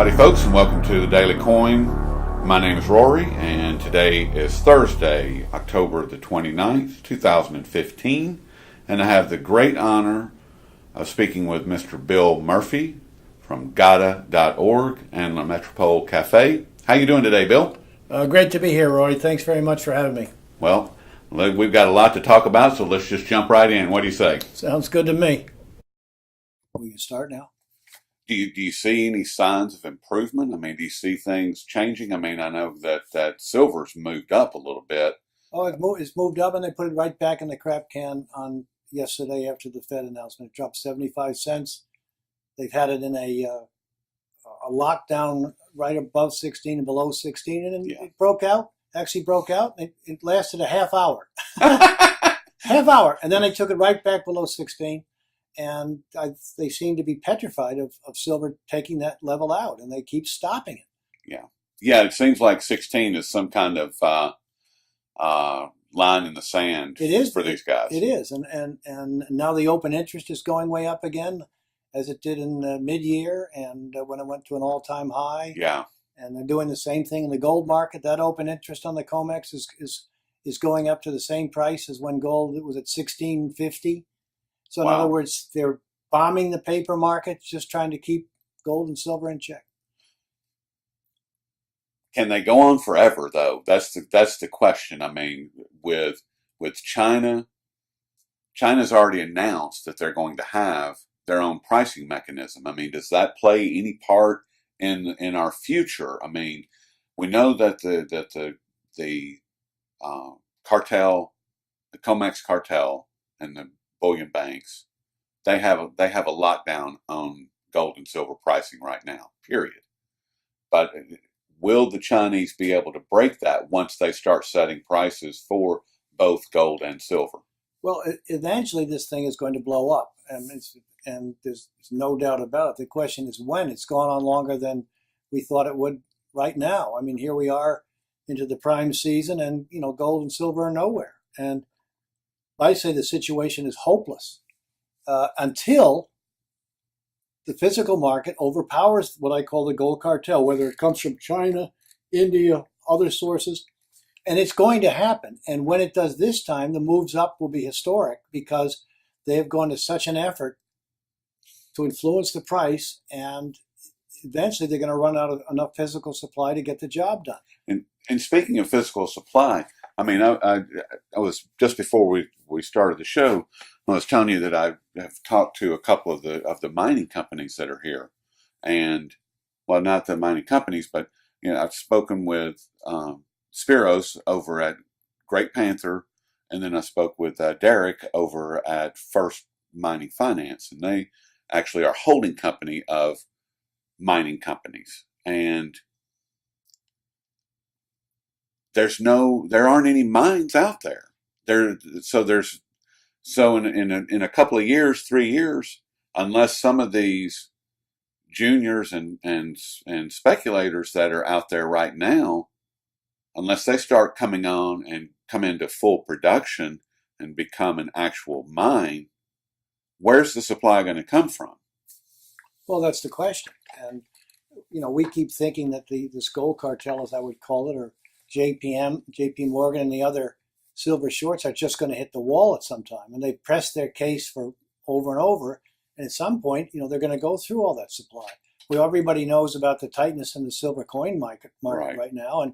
Howdy folks, and welcome to the Daily Coin. My name is Rory, and today is Thursday, October the 29th, 2015, and I have the great honor of speaking with Mr. Bill Murphy from GATA.org and La Metropole Cafe. How you doing today, Bill? Great to be here, Rory. Thanks very much for having me. Well, we've got a lot to talk about, so let's just jump right in. What do you say? Sounds good to me. We can start now. Do you see any signs of improvement? I mean, do you see things changing? I mean, I know that silver's moved up a little bit. Oh, it's moved up, and they put it right back in the crap can on yesterday after the Fed announcement. It dropped 75 cents. They've had it in a lockdown right above 16 and below 16, and Yeah. it broke out. Actually broke out. It lasted a half hour. Half hour. And then they took it right back below 16. And they seem to be petrified of silver taking that level out, and they keep stopping it. Yeah. It seems like 16 is some kind of line in the sand. It is for these guys. It is, and now the open interest is going way up again, as it did in mid-year, and when it went to an all-time high. Yeah. And they're doing the same thing in the gold market. That open interest on the COMEX is going up to the same price as when gold was at 1650. So in Wow. other words, they're bombing the paper market, just trying to keep gold and silver in check. Can they go on forever though? That's the question. I mean, with China's already announced that they're going to have their own pricing mechanism. I mean, does that play any part in our future? I mean, we know that the cartel, the COMEX cartel, and the bullion banks, they have a lockdown on gold and silver pricing right now. Period. But will the Chinese be able to break that once they start setting prices for both gold and silver? Well, eventually this thing is going to blow up, and there's no doubt about it. The question is when. It's gone on longer than we thought it would right now. I mean, here we are into the prime season, and gold and silver are nowhere. And I say the situation is hopeless until the physical market overpowers what I call the gold cartel, whether it comes from China, India, other sources. And it's going to happen. And when it does this time, the moves up will be historic because they have gone to such an effort to influence the price, and eventually they're going to run out of enough physical supply to get the job done. And speaking of physical supply, I mean, I was just before we started the show, I was telling you that I have talked to a couple of the mining companies that are here, and well, not the mining companies, but I've spoken with Spiros over at Great Panther, and then I spoke with Derek over at First Mining Finance, and they actually are holding company of mining companies, and there aren't any mines out there. So in a couple of years, 3 years, unless some of these juniors and speculators that are out there right now, unless they start coming on and come into full production and become an actual mine, where's the supply going to come from? Well, that's the question. And, we keep thinking that this gold cartel, as I would call it, or JP Morgan, and the other silver shorts are just going to hit the wall at some time. And they press their case for over and over. And at some point, they're going to go through all that supply. Well, everybody knows about the tightness in the silver coin market right now.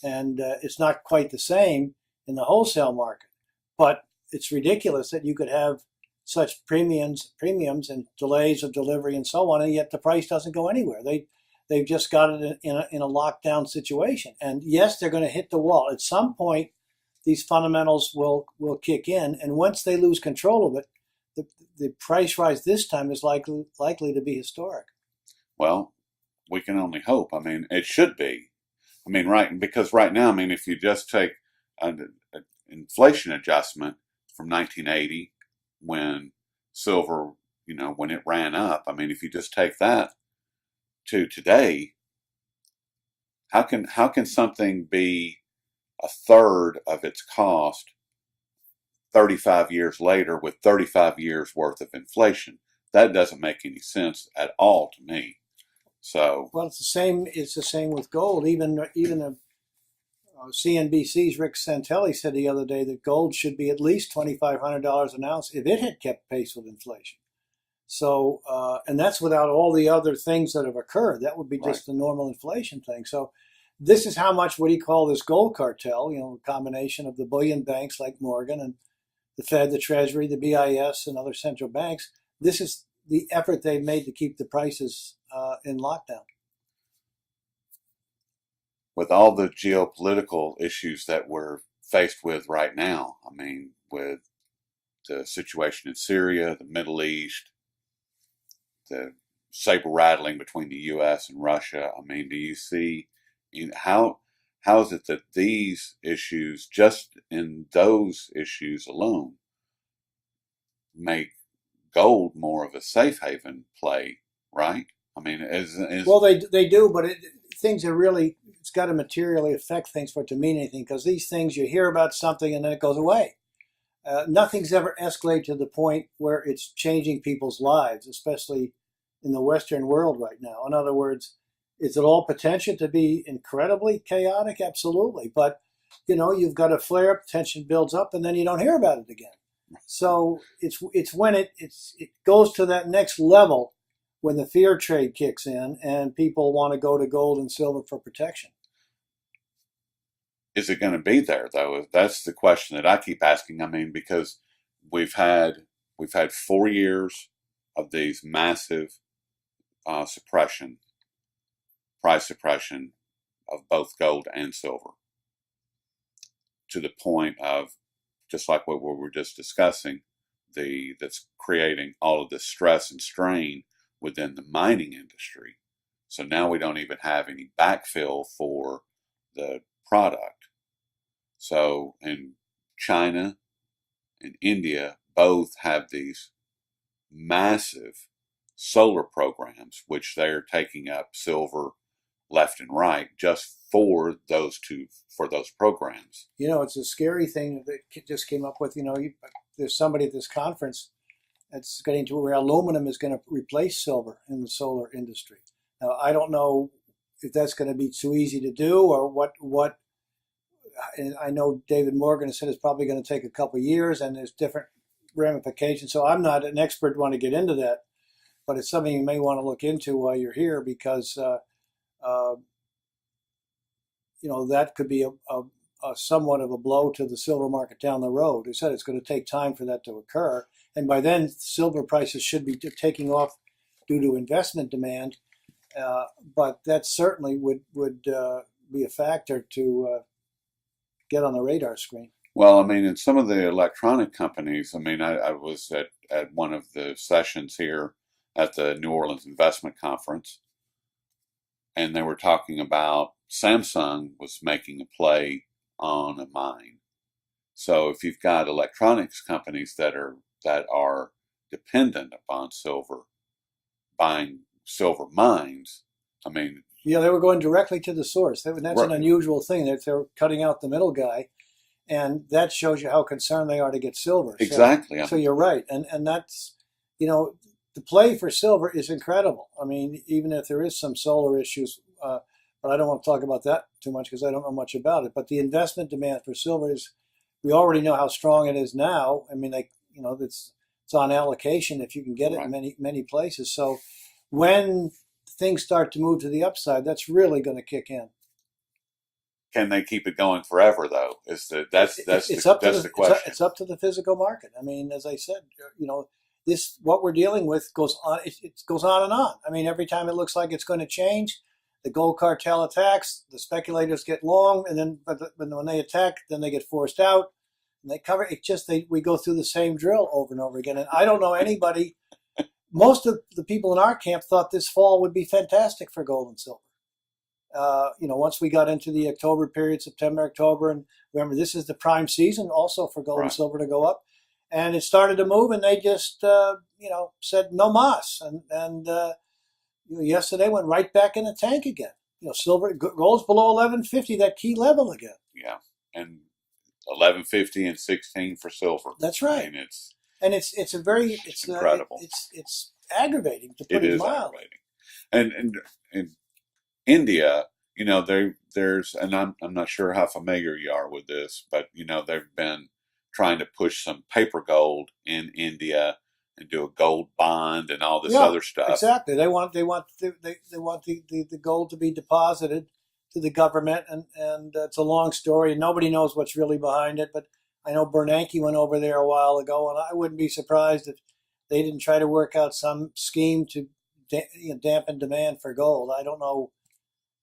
And it's not quite the same in the wholesale market. But it's ridiculous that you could have such premiums and delays of delivery and so on, and yet the price doesn't go anywhere. They've just got it in a lockdown situation. And yes, they're going to hit the wall. At some point, these fundamentals will kick in. And once they lose control of it, the price rise this time is likely to be historic. Well, we can only hope. I mean, it should be. I mean, because right now, I mean, if you just take an inflation adjustment from 1980, when silver, when it ran up, I mean, if you just take that to today, how can something be a third of its cost 35 years later with 35 years worth of inflation? That doesn't make any sense at all to me. So, Well, it's the same. It's the same with gold. Even CNBC's Rick Santelli said the other day that gold should be at least $2,500 an ounce if it had kept pace with inflation. So, and that's without all the other things that have occurred. That would be right. just the normal inflation thing. So, this is how much, what do you call this gold cartel? You know, a combination of the bullion banks like Morgan and the Fed, the Treasury, the BIS, and other central banks. This is the effort they've made to keep the prices in lockdown. With all the geopolitical issues that we're faced with right now, I mean, with the situation in Syria, the Middle East, the saber rattling between the U.S. and Russia, I mean, do you see how is it that these issues, just in those issues alone, make gold more of a safe haven play, right? I mean, Well, they do, but things are really, it's got to materially affect things for it to mean anything, because these things, you hear about something and then it goes away. Nothing's ever escalated to the point where it's changing people's lives, especially in the Western world right now. In other words, is it all potential to be incredibly chaotic? Absolutely. But, you know, you've got a flare up, tension builds up, and then you don't hear about it again. So it's when it goes to that next level when the fear trade kicks in and people want to go to gold and silver for protection. is it going to be there though? That's the question that I keep asking. I mean, because we've had 4 years of these massive suppression, price suppression of both gold and silver, to the point of, just like what we were just discussing, that's creating all of this stress and strain within the mining industry. So now we don't even have any backfill for the product. So in China and India both have these massive solar programs, which they're taking up silver left and right just for those programs. You know, it's a scary thing that just came up with. You know, there's somebody at this conference that's getting to where aluminum is going to replace silver in the solar industry. Now, I don't know if that's going to be too easy to do or what. And I know David Morgan has said it's probably going to take a couple of years, and there's different ramifications. So I'm not an expert, want to get into that, but it's something you may want to look into while you're here, because you know, that could be a somewhat of a blow to the silver market down the road. They said it's going to take time for that to occur, and by then silver prices should be taking off due to investment demand. But that certainly would be a factor to get on the radar screen. Well, I mean, in some of the electronic companies, I mean, I was at one of the sessions here at the New Orleans Investment Conference, and they were talking about Samsung was making a play on a mine. So if you've got electronics companies that are dependent upon silver, buying silver mines, I mean, yeah, they were going directly to the source. That's right. an unusual thing. They're cutting out the middle guy, and that shows you how concerned they are to get silver. Exactly. So you're right, and that's, you know, the play for silver is incredible. I mean, even if there is some solar issues, but I don't want to talk about that too much because I don't know much about it. But the investment demand for silver is, we already know how strong it is now. I mean, you know, it's on allocation if you can get it in many places. So when things start to move to the upside, that's really going to kick in. Can they keep it going forever, though? That's the question. It's up to the physical market. I mean, as I said, you know, what we're dealing with goes on. It goes on and on. I mean, every time it looks like it's going to change, the gold cartel attacks. The speculators get long, and then when they attack, then they get forced out, and they cover it. We go through the same drill over and over again. And I don't know anybody. Most of the people in our camp thought this fall would be fantastic for gold and silver. You know, once we got into the October period, September, October, and remember, this is the prime season also for gold and silver to go up. And it started to move, and they just, you know, said no mas. And you know, yesterday went right back in the tank again. You know, gold's below 1150, that key level again. Yeah, and 1150 and 16 for silver. That's right. I mean, it's incredible. It's aggravating, to put it mildly. And India, there's, and I'm not sure how familiar you are with this, but they've been trying to push some paper gold in India and do a gold bond and all this Yeah, other stuff. exactly. They want the gold to be deposited to the government, and it's a long story, and nobody knows what's really behind it. But I know Bernanke went over there a while ago, and I wouldn't be surprised if they didn't try to work out some scheme to dampen demand for gold. I don't know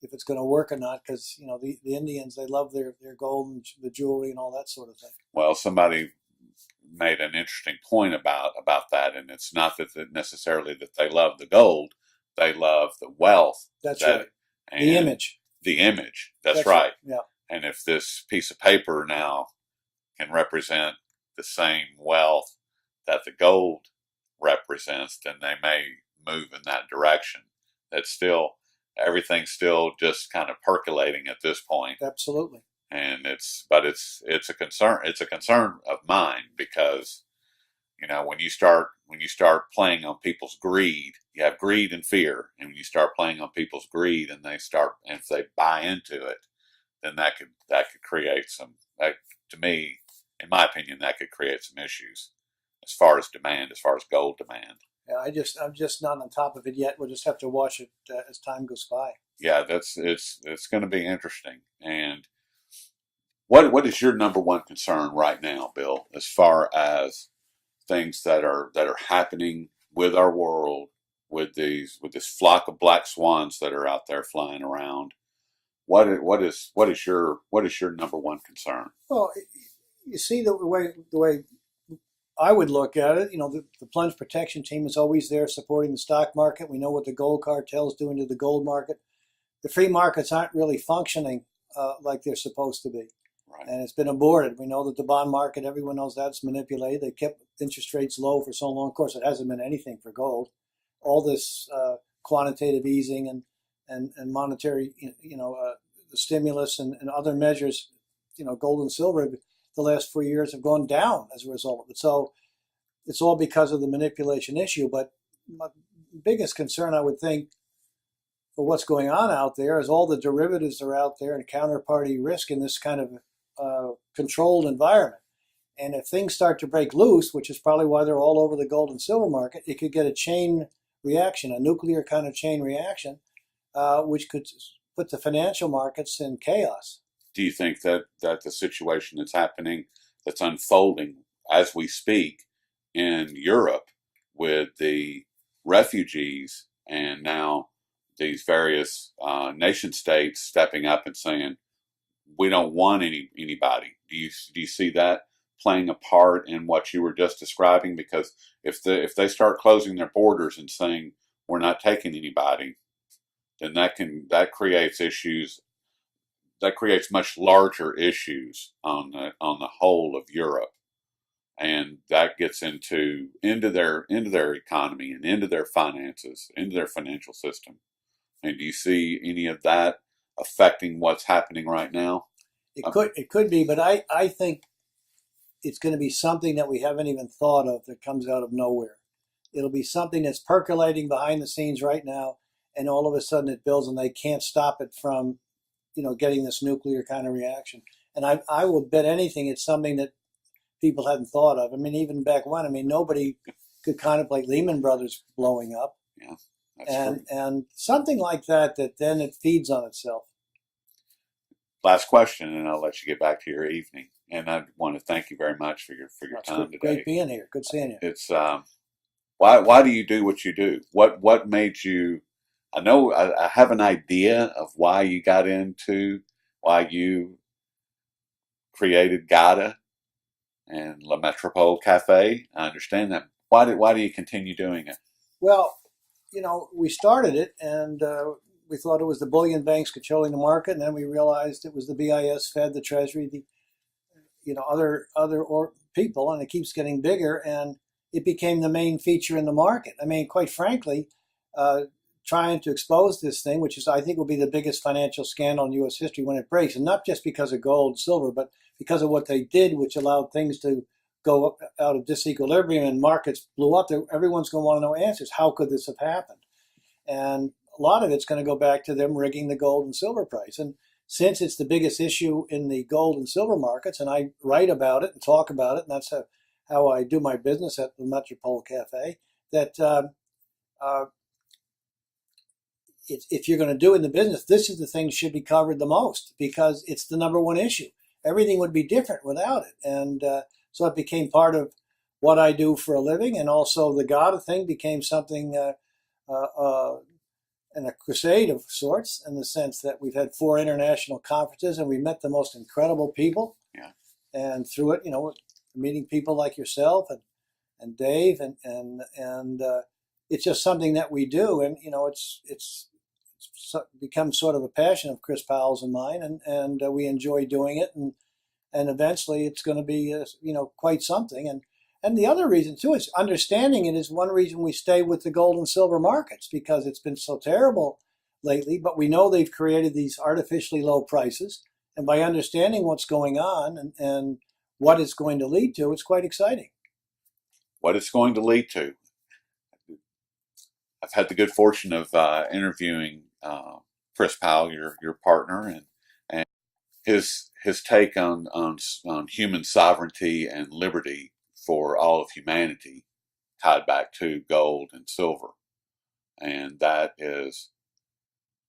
if it's going to work or not, because the Indians, they love their gold and the jewelry and all that sort of thing. Well, somebody made an interesting point about that, and it's not that necessarily that they love the gold; they love the wealth. That's that, right. And the image. The image. That's right. right. Yeah. And if this piece of paper now can represent the same wealth that the gold represents, then they may move in that direction. That's still everything's still just kind of percolating at this point. Absolutely. And it's a concern. It's a concern of mine because when you start playing on people's greed, you have greed and fear, and when you start playing on people's greed and if they buy into it, then that could create to me, in my opinion, that could create some issues as far as gold demand. Yeah, I'm just not on top of it yet. We'll just have to watch it as time goes by. Yeah, it's going to be interesting. And what is your number one concern right now, Bill, as far as things that are happening with our world, with this flock of black swans that are out there flying around? What is your number one concern? Well, you see the way I would look at it. The plunge protection team is always there supporting the stock market. We know what the gold cartel is doing to the gold market. The free markets aren't really functioning like they're supposed to be. Right. And it's been aborted. We know that the bond market, everyone knows that's manipulated. They kept interest rates low for so long. Of course, it hasn't been anything for gold. All this quantitative easing and monetary, the stimulus and other measures, gold and silver, the last 4 years have gone down as a result of it. So it's all because of the manipulation issue. But my biggest concern, I would think, for what's going on out there is all the derivatives are out there and counterparty risk in this kind of controlled environment. And if things start to break loose, which is probably why they're all over the gold and silver market, it could get a chain reaction, a nuclear kind of chain reaction, which could put the financial markets in chaos. Do you think that the situation that's unfolding as we speak in Europe with the refugees and now these various nation states stepping up and saying, we don't want anybody? Do you see that playing a part in what you were just describing? Because if they start closing their borders and saying we're not taking anybody, then that creates issues. That creates much larger issues on the whole of Europe, and that gets into their economy and into their finances, into their financial system. And do you see any of that affecting what's happening right now? It could be, but I think it's going to be something that we haven't even thought of that comes out of nowhere. It'll be something that's percolating behind the scenes right now, and all of a sudden it builds, and they can't stop it from, getting this nuclear kind of reaction. And I would bet anything it's something that people hadn't thought of. I mean, even back when, nobody could contemplate Lehman Brothers blowing up. Yeah, that's true. And something like that then it feeds on itself. Last question, and I'll let you get back to your evening. And I want to thank you very much for your time today. Great being here. Good seeing you. It's why do you do what you do? What made you? I know I have an idea of why you got into, why you created GATA and La Metropole Cafe. I understand that. Why do you continue doing it? Well, we started it, and we thought it was the bullion banks controlling the market, and then we realized it was the BIS, Fed, the Treasury, the other people, and it keeps getting bigger, and it became the main feature in the market. Quite frankly, trying to expose this thing, which I think will be the biggest financial scandal in U.S. history when it breaks, and not just because of gold and silver, but because of what they did, which allowed things to go out of disequilibrium and markets blew up. Everyone's going to want to know answers. How could this have happened? And a lot of it's going to go back to them rigging the gold and silver price. And since it's the biggest issue in the gold and silver markets, and I write about it and talk about it, and that's how I do my business at the Metropole Cafe, that if you're going to do in the business, this is the thing should be covered the most because it's the number one issue. Everything would be different without it. And so it became part of what I do for a living. And also the GATA thing became something in a crusade of sorts, in the sense that we've had 4 international conferences and we met the most incredible people. Yeah. And through it, meeting people like yourself and Dave and it's just something that we do. And, it's become sort of a passion of Chris Powell's and mine, and we enjoy doing it, and eventually it's going to be quite something. And the other reason too is understanding it is one reason we stay with the gold and silver markets, because it's been so terrible lately. But we know they've created these artificially low prices, and by understanding what's going on and what it's going to lead to, it's quite exciting. What it's going to lead to. I've had the good fortune of interviewing Chris Powell, your partner, and his take on human sovereignty and liberty for all of humanity, tied back to gold and silver, and that is,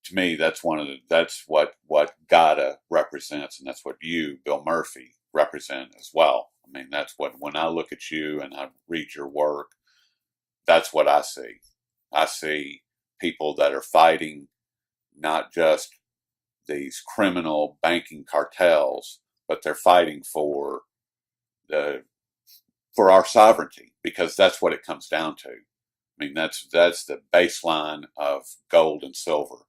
to me, that's what GATA represents, and that's what you, Bill Murphy, represent as well. I mean, that's what, when I look at you and I read your work, that's what I see. I see people that are fighting not just these criminal banking cartels, but they're fighting for our sovereignty, because that's what it comes down to. I mean, that's the baseline of gold and silver.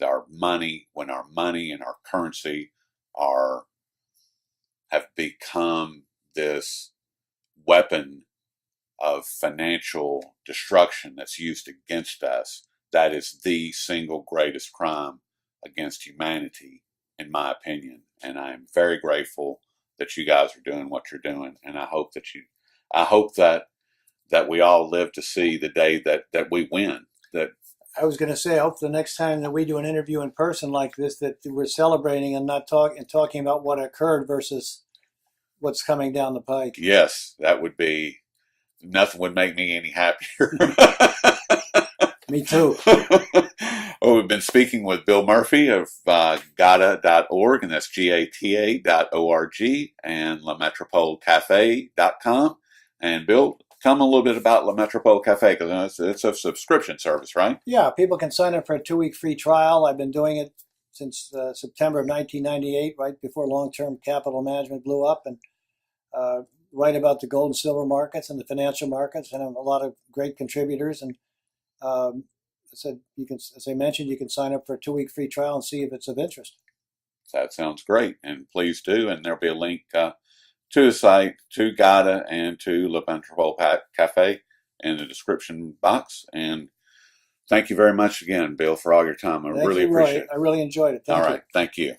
Our money, when our money and our currency have become this weapon of financial destruction that's used against us, that is the single greatest crime against humanity, in my opinion. And I am very grateful that you guys are doing what you're doing, and I hope that we all live to see the day that we win. That I was going to say, I hope the next time that we do an interview in person like this, that we're celebrating and not talking about what occurred versus what's coming down the pike. Yes, that would be, nothing would make me any happier. Me too. Well, we've been speaking with Bill Murphy of GATA.org, and that's GATA.org, and LaMetropoleCafe.com. And Bill, tell me a little bit about La Metropole Cafe, because it's a subscription service, right? Yeah, people can sign up for a 2-week free trial. I've been doing it since September of 1998, right before long-term capital management blew up, and write about the gold and silver markets and the financial markets, and I have a lot of great contributors. And I said, as I mentioned, you can sign up for a 2-week free trial and see if it's of interest. That sounds great, and please do. And there'll be a link to the site, to GATA, and to La Metropole Cafe in the description box. And thank you very much again, Bill, for all your time. I really appreciate it. I really enjoyed it. Thank you. All right, thank you.